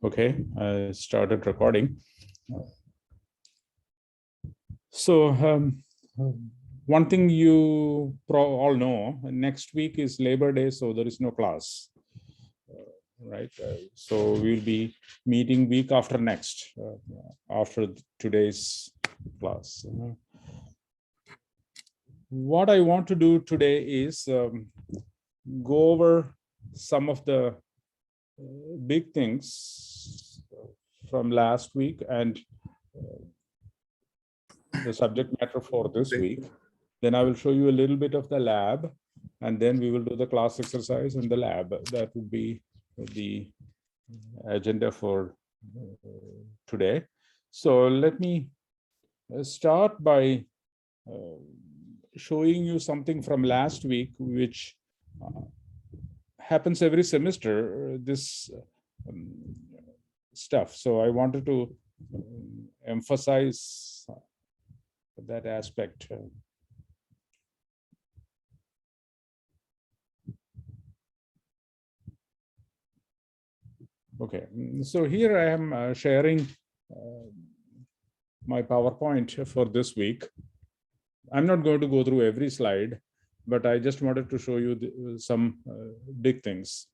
Okay, I started recording. So one thing you all know, next week is Labor Day, so there is no class, right? So we'll be meeting week after next, after today's class. What I want to do today is go over some of the big things from last week and the subject matter for this week. Then I will show you a little bit of the lab, and then we will do the class exercise in the lab. That would be the agenda for today. So let me start by showing you something from last week, which happens every semester, this stuff. So I wanted to emphasize that aspect. Okay, so here I am sharing my PowerPoint for this week. I'm not going to go through every slide, but I just wanted to show you some big things.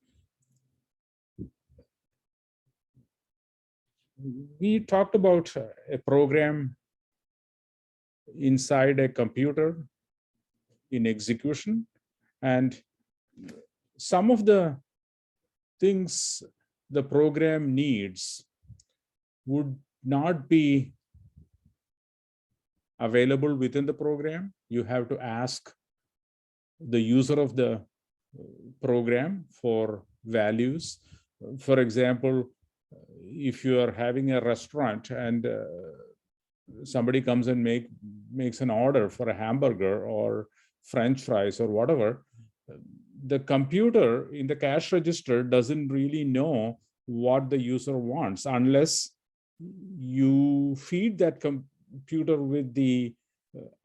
We talked about a program inside a computer in execution, and some of the things the program needs would not be available within the program. You have to ask the user of the program for values. For example, if you are having a restaurant and somebody comes and makes an order for a hamburger or French fries or whatever, the computer in the cash register doesn't really know what the user wants unless you feed that computer with the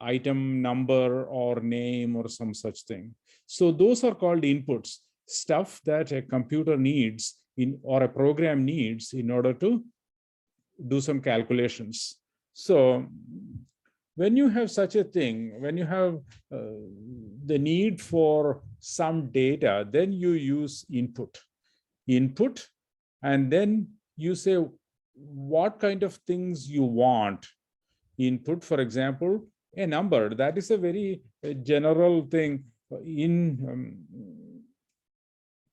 item number or name or some such thing. So those are called inputs, stuff that a computer needs or a program needs in order to do some calculations. So when you have such a thing, when you have the need for some data, then you use input, and then you say what kind of things you want. Input, for example, a number. That is a very general thing. In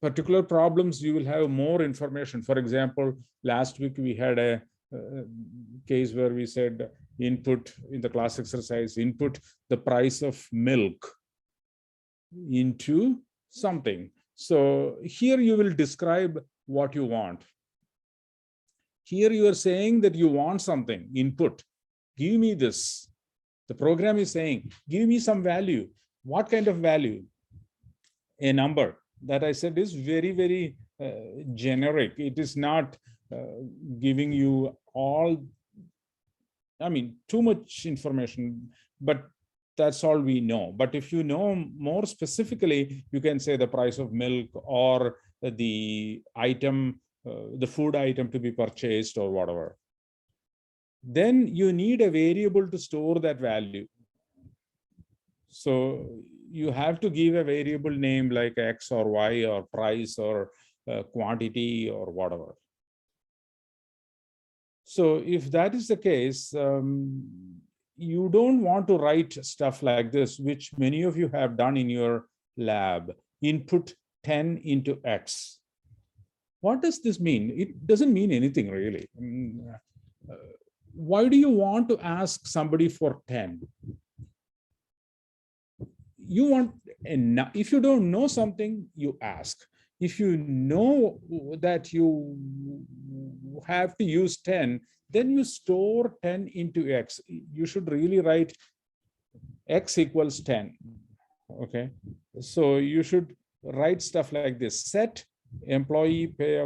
particular problems, you will have more information. For example, last week we had a case where we said input in the class exercise, input the price of milk into something. So here you will describe what you want. Here you are saying that you want something, input. Give me this. The program is saying, give me some value. What kind of value? A number. That I said is very, very generic. It is not giving you too much information, but that's all we know. But if you know more specifically, you can say the price of milk or the item, the food item to be purchased or whatever. Then you need a variable to store that value. So you have to give a variable name like X or Y or price or quantity or whatever. So if that is the case, you don't want to write stuff like this, which many of you have done in your lab. Input 10 into X. What does this mean? It doesn't mean anything really. Why do you want to ask somebody for 10? You want, if you don't know something, you ask. If you know that you have to use 10, then you store 10 into X. You should really write X equals 10. Okay, so you should write stuff like this. Set employee pay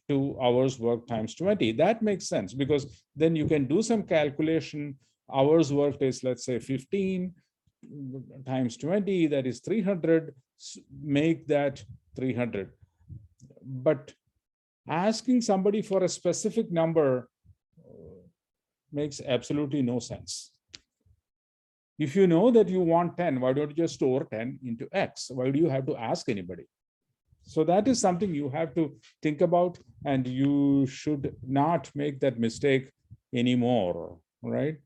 2 hours work times 20. That makes sense because then you can do some calculation. Hours worked is, let's say, 15 times 20, that is 300. Make that 300. But Asking somebody for a specific number makes absolutely no sense. If you know that you want 10, why don't you just store 10 into X? Why do you have to ask anybody? So that is something you have to think about, and you should not make that mistake anymore, right?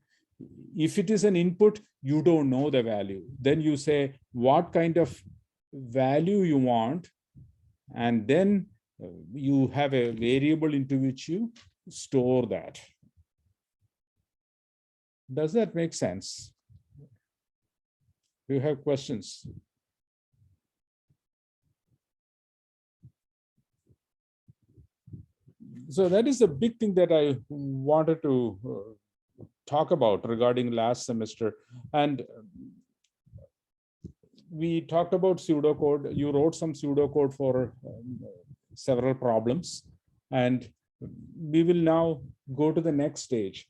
If it is an input, you don't know the value. Then you say what kind of value you want, and then you have a variable into which you store that. Does that make sense? Do you have questions? So that is the big thing that I wanted to talk about regarding last semester. And we talked about pseudocode. You wrote some pseudocode for several problems, and we will now go to the next stage.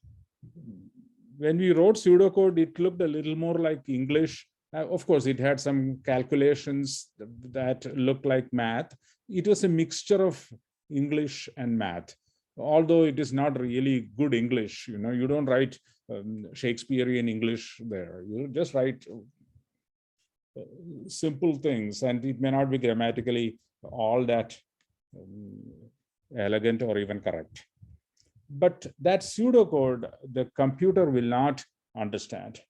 When we wrote pseudocode, it looked a little more like English. Of course, it had some calculations that looked like math. It was a mixture of English and math, although it is not really good English. You don't write Shakespearean English there. You just write simple things, and it may not be grammatically all that elegant or even correct. But that pseudocode, the computer will not understand.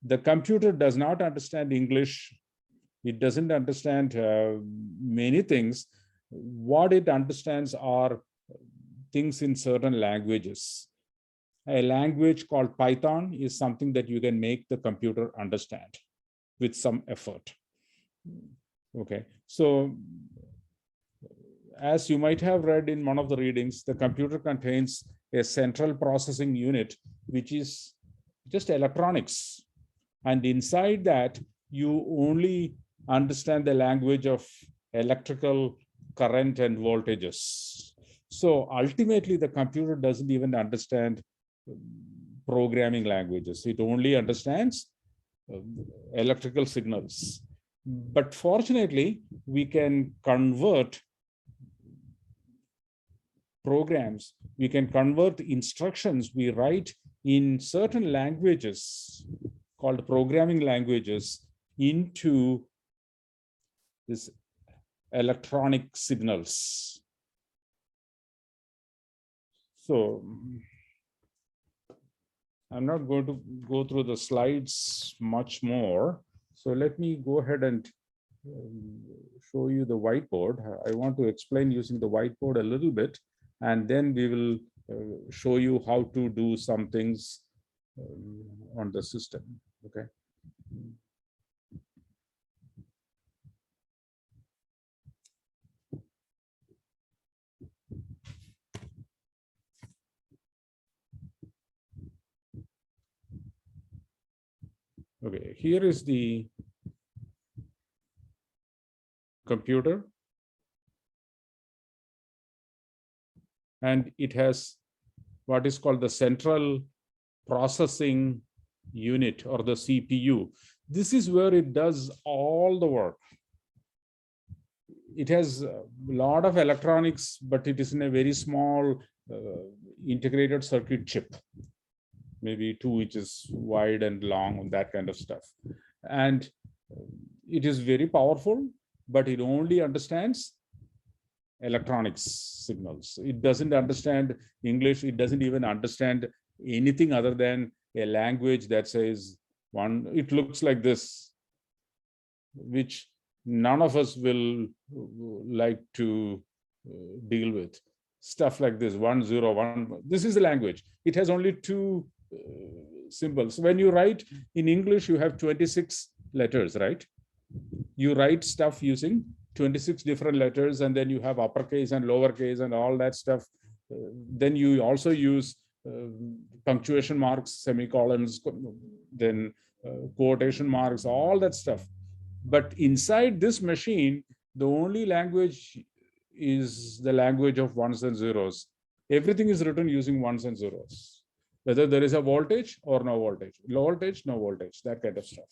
The computer does not understand English. It doesn't understand many things. What it understands are things in certain languages. A language called Python is something that you can make the computer understand with some effort. Okay, so as you might have read in one of the readings, the computer contains a central processing unit, which is just electronics. And inside that, you only understand the language of electrical current and voltages. So ultimately, the computer doesn't even understand programming languages. It only understands electrical signals. But fortunately, we can convert programs, we can convert instructions we write in certain languages called programming languages into this electronic signals. So I'm not going to go through the slides much more. So let me go ahead and show you the whiteboard. I want to explain using the whiteboard a little bit, and then we will show you how to do some things on the system. Okay. Okay, here is the computer, and it has what is called the central processing unit, or the CPU. This is where it does all the work. It has a lot of electronics, but it is in a very small integrated circuit chip, maybe 2 inches wide and long, and that kind of stuff. And it is very powerful, but it only understands electronics signals. It doesn't understand English. It doesn't even understand anything other than a language that says one, it looks like this, which none of us will like to deal with. Stuff like this, 1, 0, 1. This is the language. It has only 2 symbols. When you write in English, you have 26 letters, right? You write stuff using 26 different letters, and then you have uppercase and lowercase and all that stuff. Then you also use punctuation marks, semicolons, then quotation marks, all that stuff. But inside this machine, the only language is the language of ones and zeros. Everything is written using ones and zeros, whether there is a voltage or no voltage, low voltage, no voltage, that kind of stuff.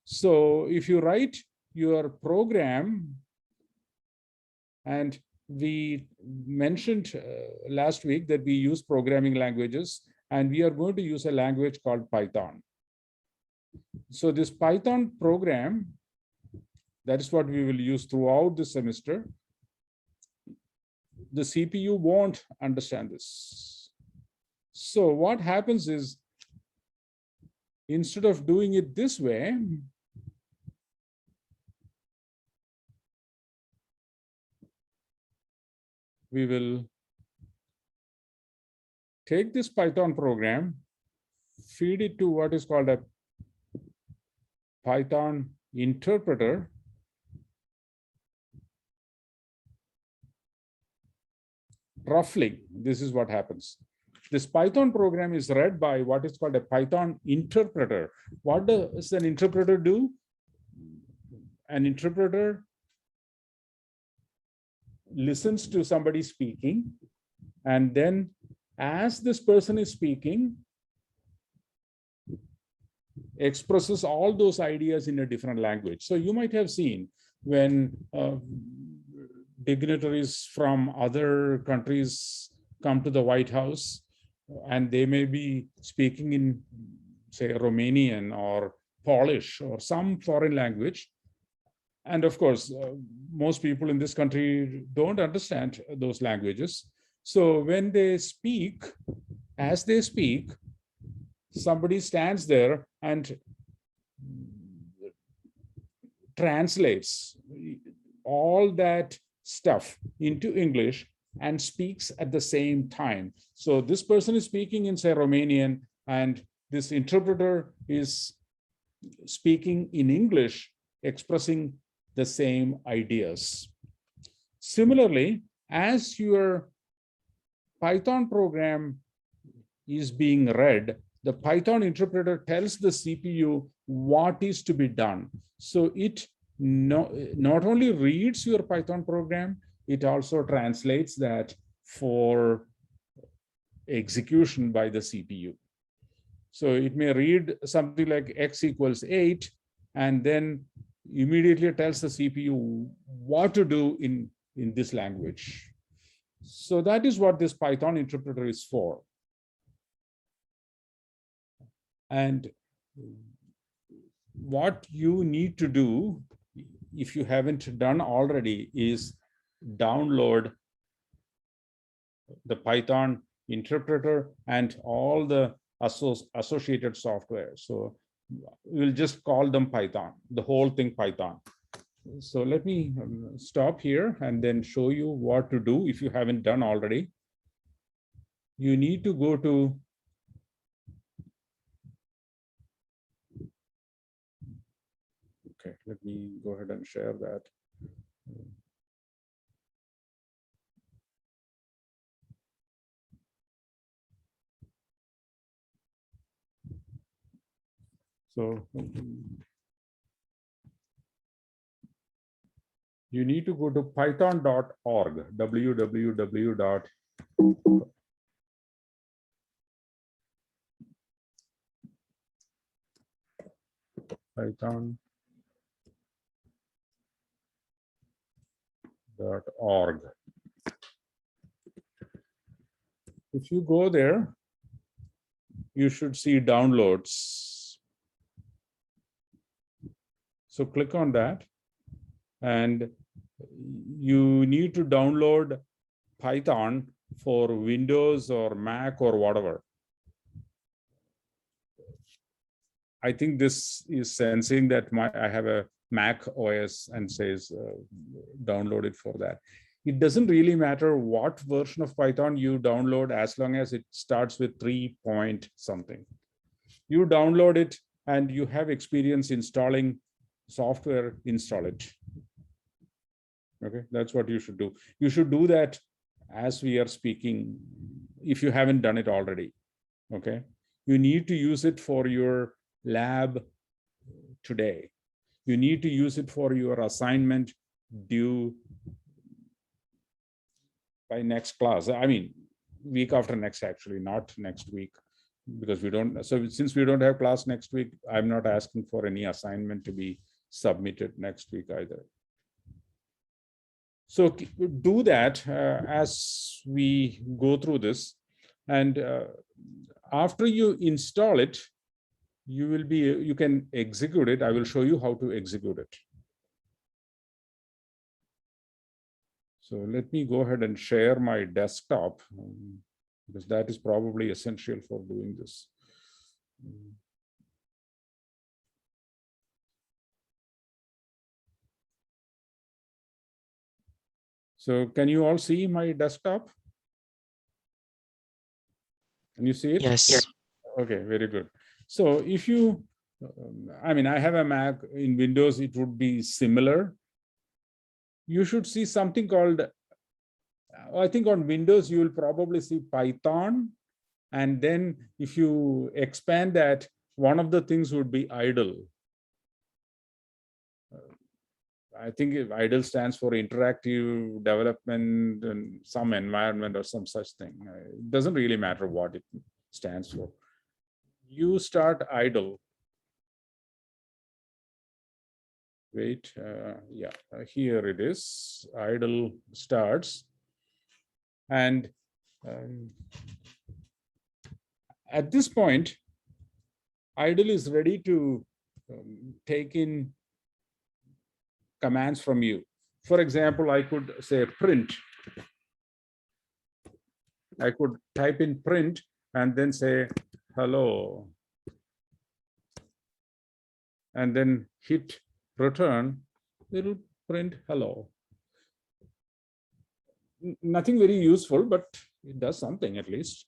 So if you write your program and we mentioned last week that we use programming languages, and we are going to use a language called Python. So this Python program, that is what we will use throughout the semester. The CPU won't understand this. So what happens is, instead of doing it this way, we will take this Python program, feed it to what is called a Python interpreter. Roughly, this is what happens. This Python program is read by what is called a Python interpreter. What does an interpreter do? An interpreter listens to somebody speaking, and then as this person is speaking, expresses all those ideas in a different language. So you might have seen when dignitaries from other countries come to the White House, and they may be speaking in, say, Romanian or Polish or some foreign language. And of course, most people in this country don't understand those languages. So when they speak, as they speak, somebody stands there and translates all that stuff into English and speaks at the same time. So this person is speaking in, say, Romanian, and this interpreter is speaking in English, expressing the same ideas. Similarly, as your Python program is being read, the Python interpreter tells the CPU what is to be done. So it not only reads your Python program, it also translates that for execution by the CPU. So it may read something like x equals 8, and then immediately tells the CPU what to do in this language. So that is what this Python interpreter is for. And what you need to do, if you haven't done already, is download the Python interpreter and all the associated software. So we'll just call them Python, the whole thing Python. So let me stop here and then show you what to do if you haven't done already. You need to go to let me go ahead and share that. So you need to go to python.org, www.python.org. If you go there, you should see downloads. So click on that, and you need to download Python for Windows or Mac or whatever. I think this is sensing that I have a Mac OS and says download it for that. It doesn't really matter what version of Python you download, as long as it starts with 3 point something. You download it and you have experience installing software, install it. Okay, that's what you should do. You should do that as we are speaking, if you haven't done it already. Okay, you need to use it for your lab today. You need to use it for your assignment due by next class. I mean, week after next, actually, not next week, because we don't. So since we don't have class next week, I'm not asking for any assignment to be submitted next week either. So do that as we go through this. And after you install it, you can execute it. I will show you how to execute it. So let me go ahead and share my desktop, because that is probably essential for doing this. So can you all see my desktop? Can you see it? Yes. Okay, very good. So if you, I mean, I have a Mac. In Windows, it would be similar. You should see something called, I think on Windows, you will probably see Python. And then if you expand that, one of the things would be idle. I think idle stands for interactive development and some environment or some such thing. It doesn't really matter what it stands for. You start idle. Wait, yeah, here it is. Idle starts. And at this point, idle is ready to take in commands from you. For example, I could say print. I could type in print and then say hello, and then hit return. It'll print hello. Nothing very useful, but it does something at least.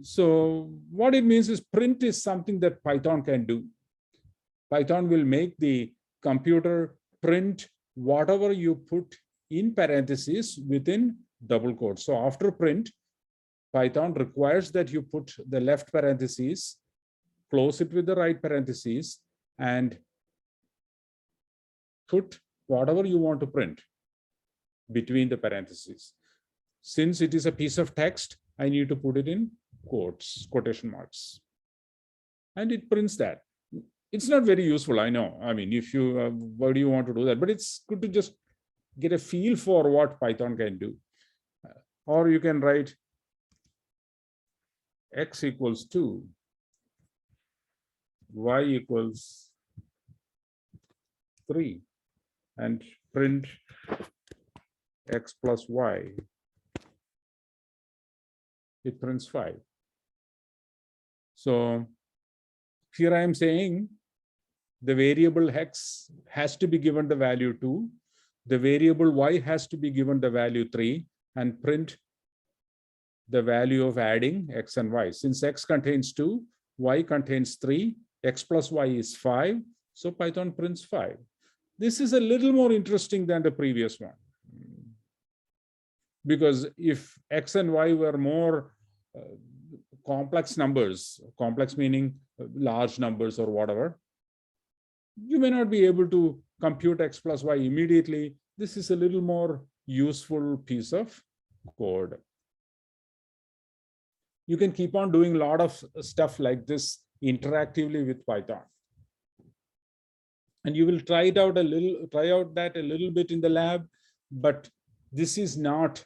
So what it means is print is something that Python can do. Python will make the computer print whatever you put in parentheses within double quotes. So after print, Python requires that you put the left parentheses, close it with the right parentheses, and put whatever you want to print between the parentheses. Since it is a piece of text, I need to put it in quotes, quotation marks. And it prints that. It's not very useful, I know. I mean, if you, why do you want to do that? But it's good to just get a feel for what Python can do. Or you can write x equals 2, y equals 3, and print x plus y. It prints 5. So here I am saying the variable x has to be given the value 2. The variable y has to be given the value 3, and print the value of adding x and y. Since x contains 2, y contains 3, x plus y is 5. So Python prints 5. This is a little more interesting than the previous one. Because if x and y were more complex numbers, complex meaning large numbers or whatever, you may not be able to compute x plus y immediately. This is a little more useful piece of code. You can keep on doing a lot of stuff like this interactively with Python. And you will try out that a little bit in the lab, but this is not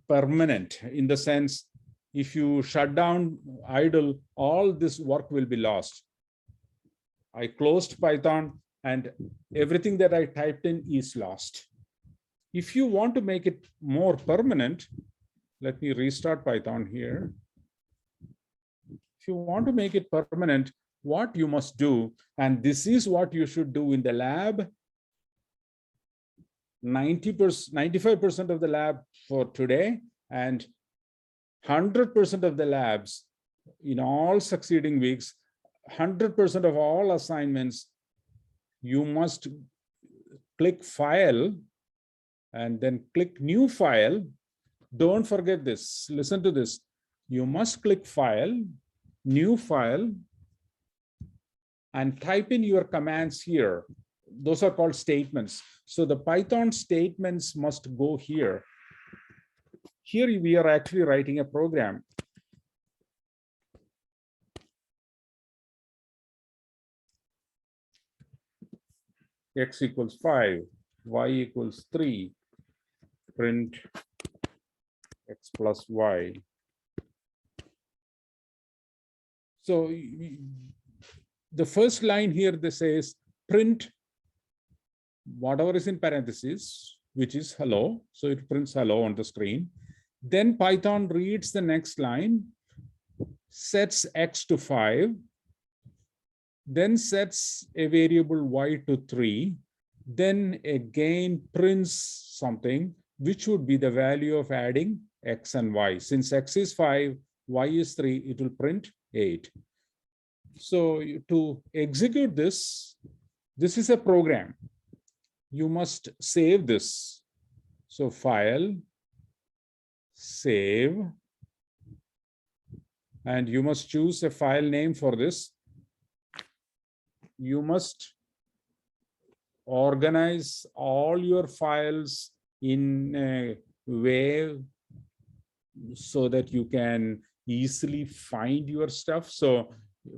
permanent in the sense, if you shut down idle, all this work will be lost. I closed Python and everything that I typed in is lost. If you want to make it more permanent, let me restart Python here. If you want to make it permanent, what you must do, and this is what you should do in the lab, 95% of the lab for today, and 100% of the labs in all succeeding weeks, 100% of all assignments, you must click File and then click New File. Don't forget this. Listen to this. You must click File, New File, and type in your commands here. Those are called statements. So the Python statements must go here. Here we are actually writing a program. x equals 5, y equals 3, print x plus y. So the first line here, this says print whatever is in parentheses, which is hello. So it prints hello on the screen. Then Python reads the next line, sets x to 5, then sets a variable y to 3, then again prints something, which would be the value of adding x and y. Since x is 5, y is 3, it will print 8. So to execute this, this is a program. You must save this. So file, save, and you must choose a file name for this. You must organize all your files in a way so that you can easily find your stuff. So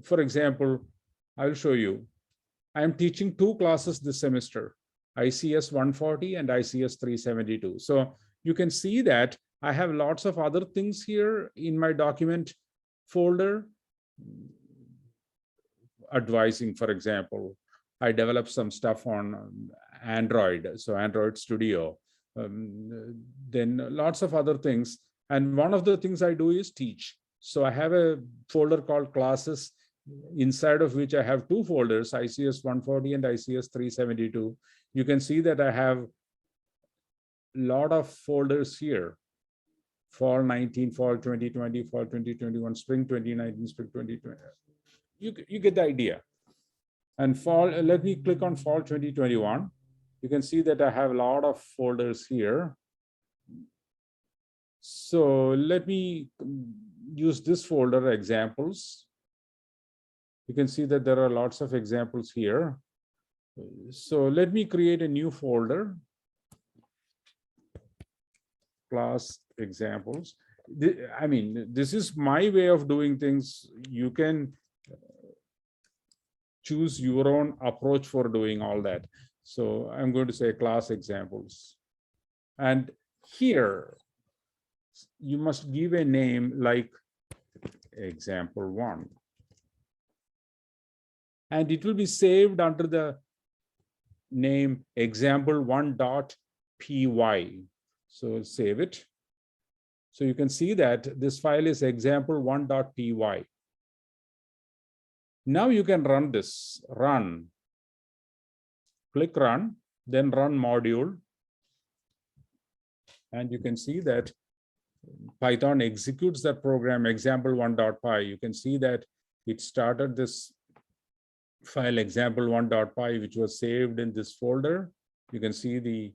for example, I'll show you. I'm teaching 2 classes this semester, ICS 140 and ICS 372. So you can see that I have lots of other things here in my document folder. Advising, for example, I developed some stuff on Android, so Android Studio, then lots of other things. And one of the things I do is teach. So I have a folder called classes, inside of which I have 2 folders, ICS 140 and ICS 372. You can see that I have a lot of folders here. Fall 19, fall 2020, fall 2021, spring 2019, spring 2020. You get the idea. And fall, let me click on fall 2021. You can see that I have a lot of folders here. So let me use this folder, examples. You can see that there are lots of examples here. So let me create a new folder, class examples. I mean, this is my way of doing things. You can choose your own approach for doing all that. So I'm going to say class examples. And here, you must give a name like example 1. And it will be saved under the name example1.py. So save it. So you can see that this file is example1.py. Now you can run this, run. Click run, then run module. And you can see that Python executes that program example1.py. You can see that it started this file example1.py, which was saved in this folder. You can see the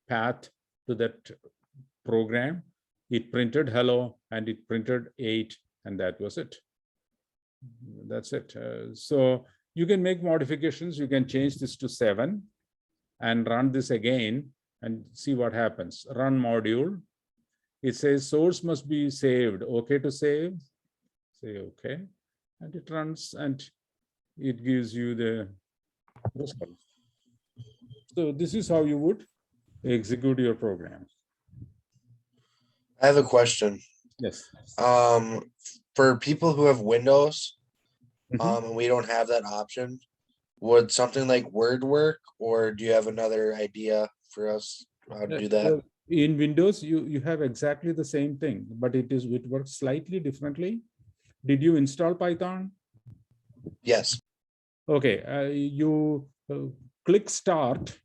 path to that program. It printed hello and it printed 8, and that was it. That's it. So you can make modifications. You can change this to 7 and run this again and see what happens. Run module. It says source must be saved. Okay to save. Say okay. And it runs and it gives you the result. So this is how you would execute your program. I have a question. Yes. For people who have Windows, and we don't have that option, would something like Word work, or do you have another idea for us how to do that? In Windows, you have exactly the same thing, but it works slightly differently. Did you install Python? Yes. Okay, you click start,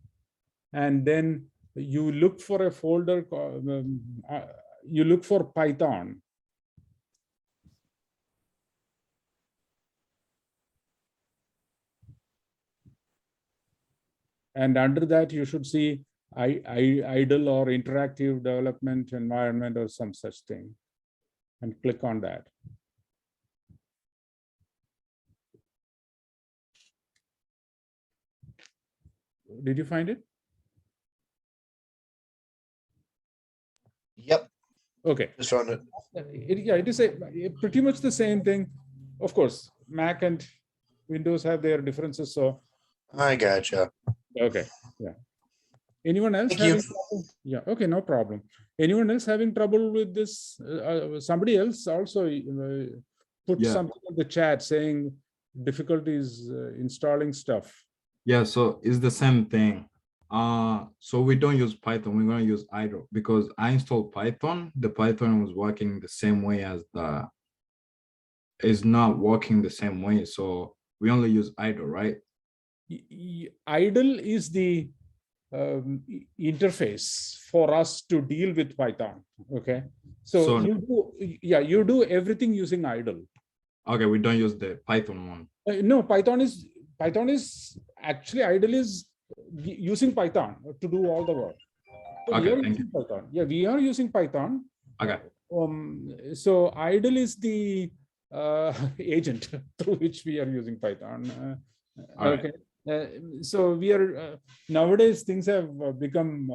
and then you look for a folder. You look for Python. And under that, you should see idle or interactive development environment or some such thing, and click on that. Did you find it? Yep. Okay. Just found it. Yeah, it is pretty much the same thing. Of course, Mac and Windows have their differences. So I gotcha. Okay. Yeah. Anyone else Thank you. having trouble? Yeah. Okay. No problem. Anyone else having trouble with this? Somebody else also put Yeah. something in the chat saying difficulties installing stuff. Yeah, so it's the same thing. So we don't use Python, we're gonna use idle because I installed Python. The Python was working the same way as the is not working the same way. So we only use idle, right? Idle is the interface for us to deal with Python. Okay. So you do, yeah, you do everything using idle. Okay, we don't use the Python one. No, Python is actually idle is using Python to do all the work. So we Okay, are thank using Python. Yeah, we are using Python. Okay. So idle is the agent through which we are using Python. All right. Okay. So we are nowadays things have become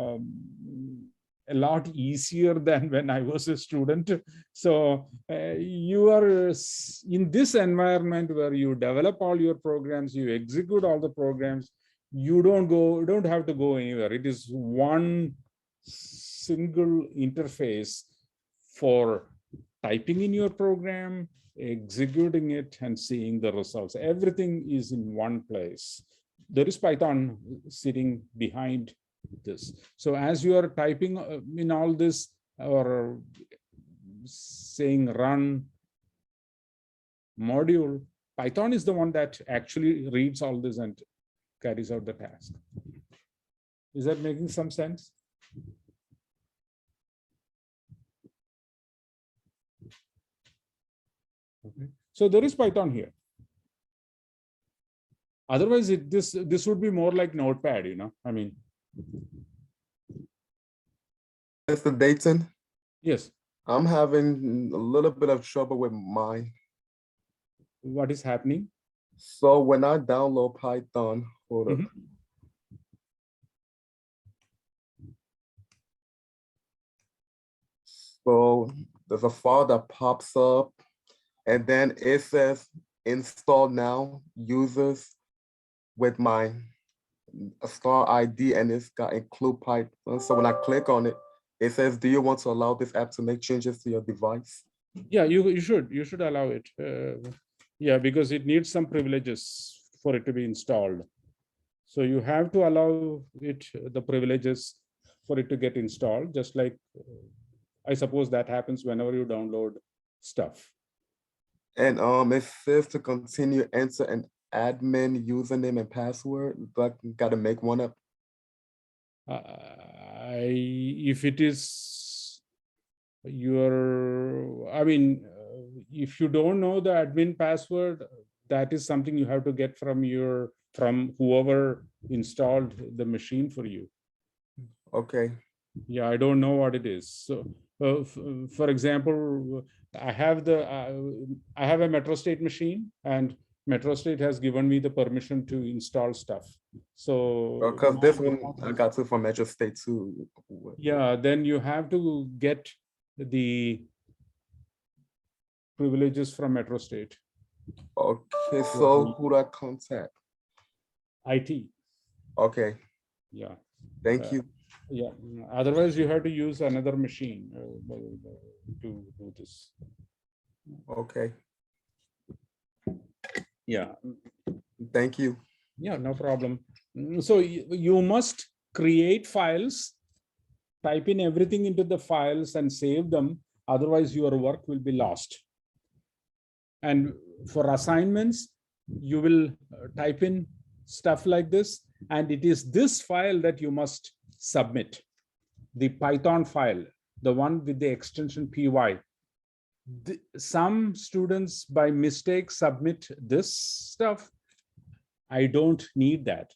a lot easier than when I was a student. So you are in this environment where you develop all your programs, you execute all the programs. You don't have to go anywhere. It is one single interface for typing in your program, executing it, and seeing the results. Everything is in one place. There is Python sitting behind this. So as you are typing in all this or saying run module, Python is the one that actually reads all this and carries out the task. Is that making some sense? Okay. So there is Python here. Otherwise, this would be more like Notepad, you know. I mean, Mr. Dayton, yes. I'm having a little bit of trouble with mine. What is happening? So when I download Python, hold up. So there's a file that pops up, and then it says install now users with my star ID, and it's got include Python. So when I click on it, it says, do you want to allow this app to make changes to your device? Yeah, you should allow it. Yeah, because it needs some privileges for it to be installed. So you have to allow it the privileges for it to get installed, just like I suppose that happens whenever you download stuff. And it says to continue, enter an admin username and password, but got to make one up. If it is your, I mean, if you don't know the admin password, that is something you have to get from whoever installed the machine for you. Okay. Yeah, I don't know what it is. So, for example, I have a MetroState machine, and MetroState has given me the permission to install stuff. So, Because this one I got to from Metro State too. yeah, then you have to get the privileges from MetroState. Okay, so who do I contact? IT. Okay. Yeah. Thank you. Yeah. Otherwise, you have to use another machine to do this. Okay. Yeah. Thank you. Yeah, no problem. So you must create files, type in everything into the files and save them. Otherwise, your work will be lost. And for assignments, you will type in stuff like this, and it is this file that you must submit. The Python file, the one with the extension py. Some students by mistake submit this stuff. I don't need that.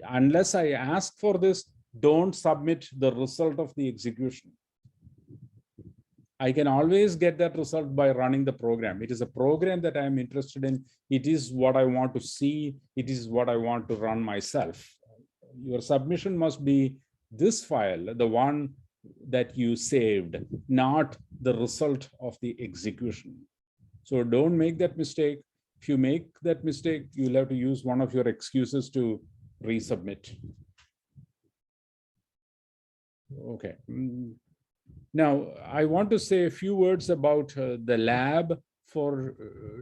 Unless I ask for this, don't submit the result of the execution. I can always get that result by running the program. It is a program that I'm interested in. It is what I want to see. It is what I want to run myself. Your submission must be this file, the one that you saved, not the result of the execution. So don't make that mistake. If you make that mistake, you'll have to use one of your excuses to resubmit. Okay. Now, I want to say a few words about the lab for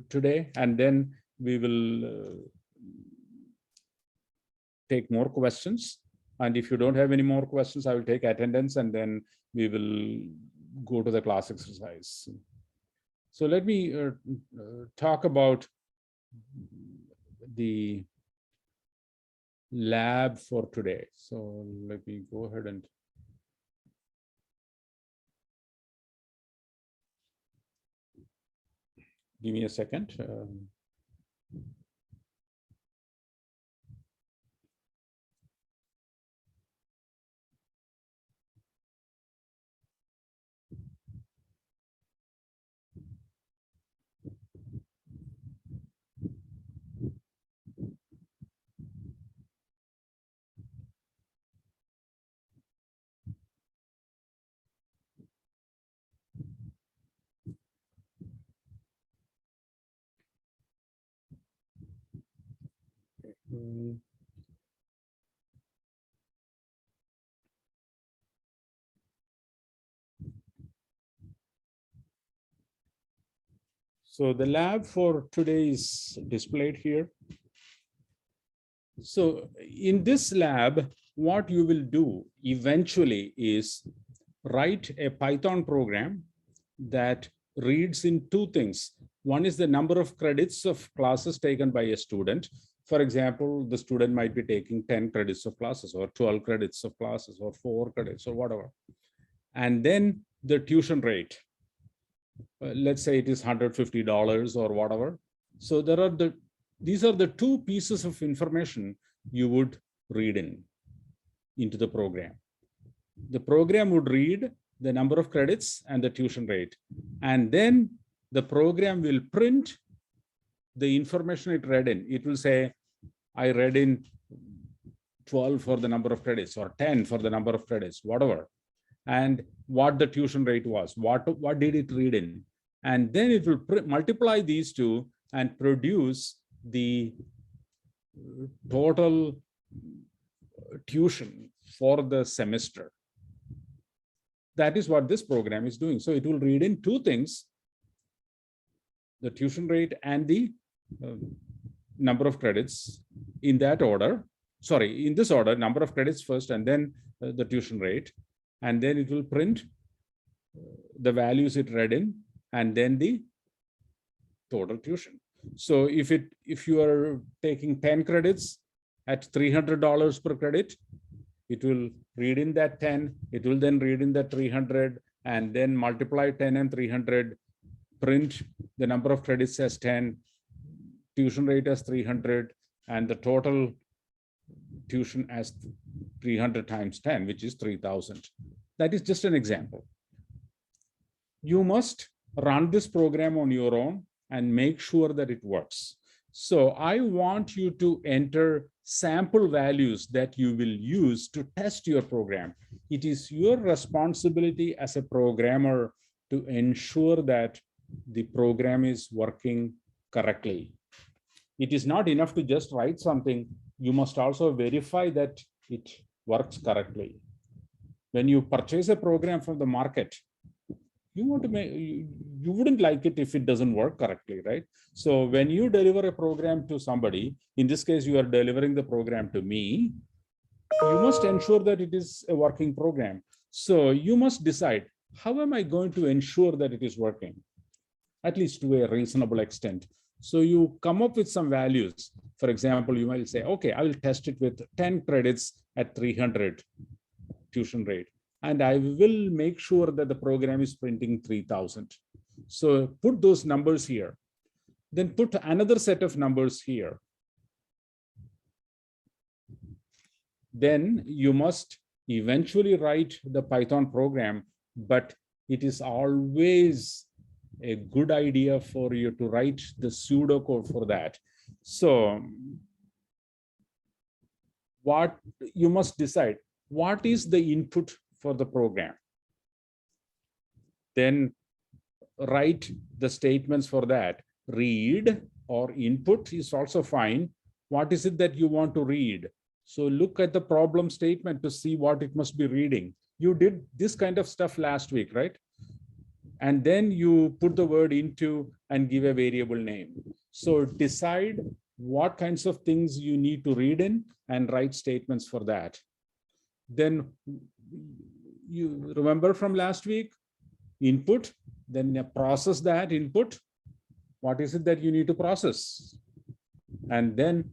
today, and then we will take more questions. And if you don't have any more questions, I will take attendance, and then we will go to the class exercise. So let me talk about the lab for today. So let me go ahead and give me a second. So the lab for today is displayed here. So in this lab, what you will do eventually is write a Python program that reads in two things. One is the number of credits of classes taken by a student. For example, the student might be taking 10 credits of classes or 12 credits of classes or 4 credits or whatever. And then the tuition rate. Let's say it is $150 or whatever. So these are the two pieces of information you would read into the program. The program would read the number of credits and the tuition rate. And then the program will print the information it read in. It will say, I read in 12 for the number of credits or 10 for the number of credits, whatever. And what the tuition rate was, what did it read in? And then it will multiply these two and produce the total tuition for the semester. That is what this program is doing. So it will read in two things, the tuition rate and the number of credits in that order. Sorry, in this order, number of credits first and then the tuition rate. And then it will print the values it read in and then the total tuition. So if you are taking 10 credits at $300 per credit, it will read in that 10, it will then read in that 300 and then multiply 10 and 300, print the number of credits as 10, tuition rate as 300, and the total tuition as 300 times 10, which is 3,000. That is just an example. You must run this program on your own and make sure that it works. So I want you to enter sample values that you will use to test your program. It is your responsibility as a programmer to ensure that the program is working correctly. It is not enough to just write something. You must also verify that it works correctly. When you purchase a program from the market, you want to make, you wouldn't like it if it doesn't work correctly, right? So when you deliver a program to somebody, in this case, you are delivering the program to me, you must ensure that it is a working program. So you must decide, how am I going to ensure that it is working, at least to a reasonable extent? So you come up with some values. For example, you might say, okay, I will test it with 10 credits at 300 tuition rate. And I will make sure that the program is printing 3,000. So put those numbers here. Then put another set of numbers here. Then you must eventually write the Python program, but it is always a good idea for you to write the pseudocode for that. So what you must decide, what is the input for the program? Then write the statements for that. Read or input is also fine. What is it that you want to read? So look at the problem statement to see what it must be reading. You did this kind of stuff last week, right? And then you put the word into and give a variable name. So decide what kinds of things you need to read in and write statements for that. Then you remember from last week, input, then process that input. What is it that you need to process? And then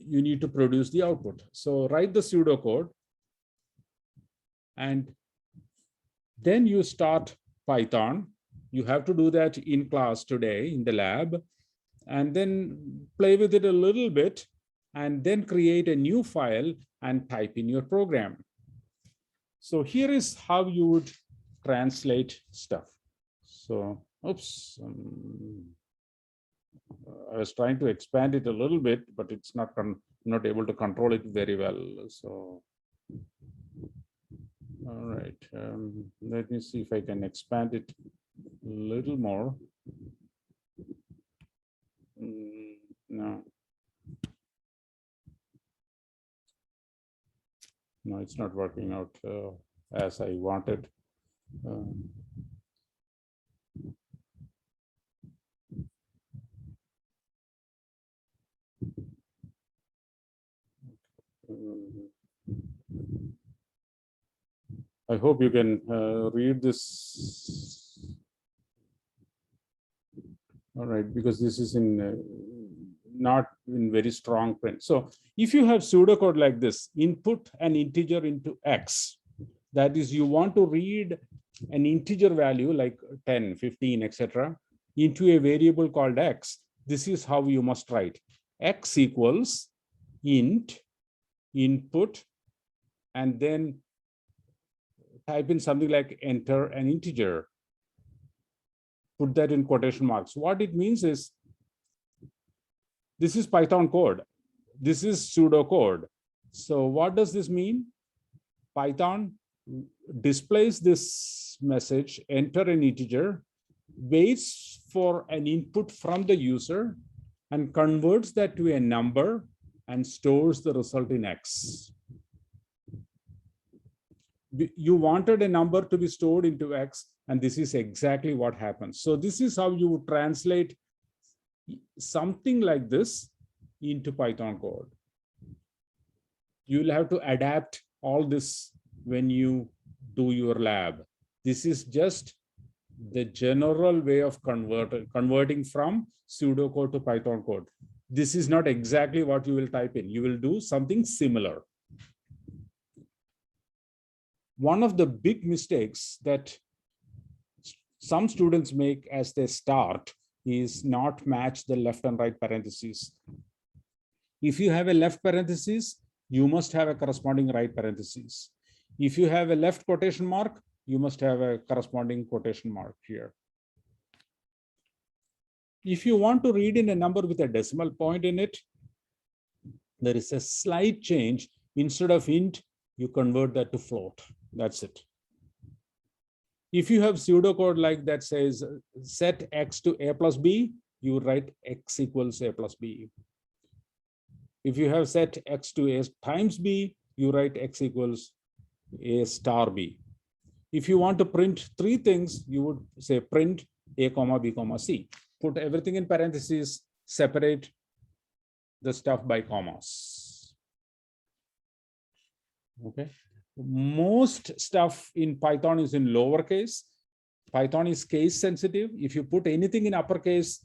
you need to produce the output. So write the pseudocode and then you start Python. You have to do that in class today in the lab, and then play with it a little bit, and then create a new file and type in your program. So here is how you would translate stuff. So, oops, I was trying to expand it a little bit, but it's not able to control it very well. So, all right, let me see if I can expand it a little more. No. No, it's not working out as I wanted. I hope you can read this. All right, because this is in not in very strong print. So if you have pseudocode like this, input an integer into X, that is, you want to read an integer value like 10, 15, etc., into a variable called X, this is how you must write. X equals int input, and then type in something like enter an integer. Put that in quotation marks. What it means is, this is Python code. This is pseudocode. So what does this mean? Python displays this message, enter an integer, waits for an input from the user, and converts that to a number and stores the result in X. You wanted a number to be stored into X, and this is exactly what happens. So this is how you would translate something like this into Python code. You will have to adapt all this when you do your lab. This is just the general way of converting from pseudocode to Python code. This is not exactly what you will type in. You will do something similar. One of the big mistakes that some students make as they start is not match the left and right parentheses. If you have a left parenthesis, you must have a corresponding right parenthesis. If you have a left quotation mark, you must have a corresponding quotation mark here. If you want to read in a number with a decimal point in it, there is a slight change. Instead of int, you convert that to float. That's it. If you have pseudocode like that says set x to a plus b, you write x equals a plus b. If you have set x to a times b, you write x equals a star b. If you want to print three things, you would say print a comma b comma c. Put everything in parentheses, separate the stuff by commas. Okay. Most stuff in Python is in lowercase. Python is case sensitive. If you put anything in uppercase,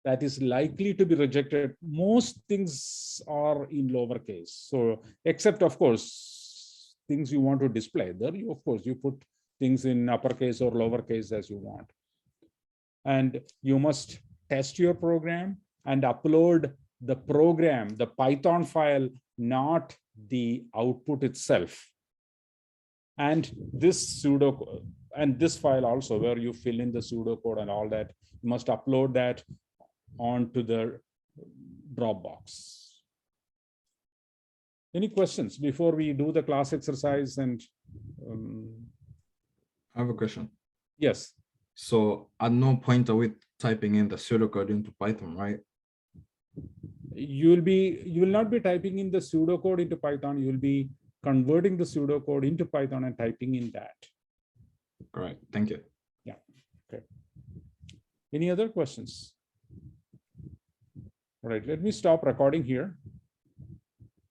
that is likely to be rejected. Most things are in lowercase. So, except of course, things you want to display there, of course, you put things in uppercase or lowercase as you want. And you must test your program and upload the program, the Python file, not the output itself. And this pseudocode and this file also, where you fill in the pseudocode and all that, you must upload that onto the Dropbox. Any questions before we do the class exercise? And I have a question. yes. So at no point are we typing in the pseudocode into Python, right? you will not be typing in the pseudocode into Python. You will be converting the pseudocode into Python and typing in that. All right, thank you. Yeah. Okay. Any other questions? All right, let me stop recording here.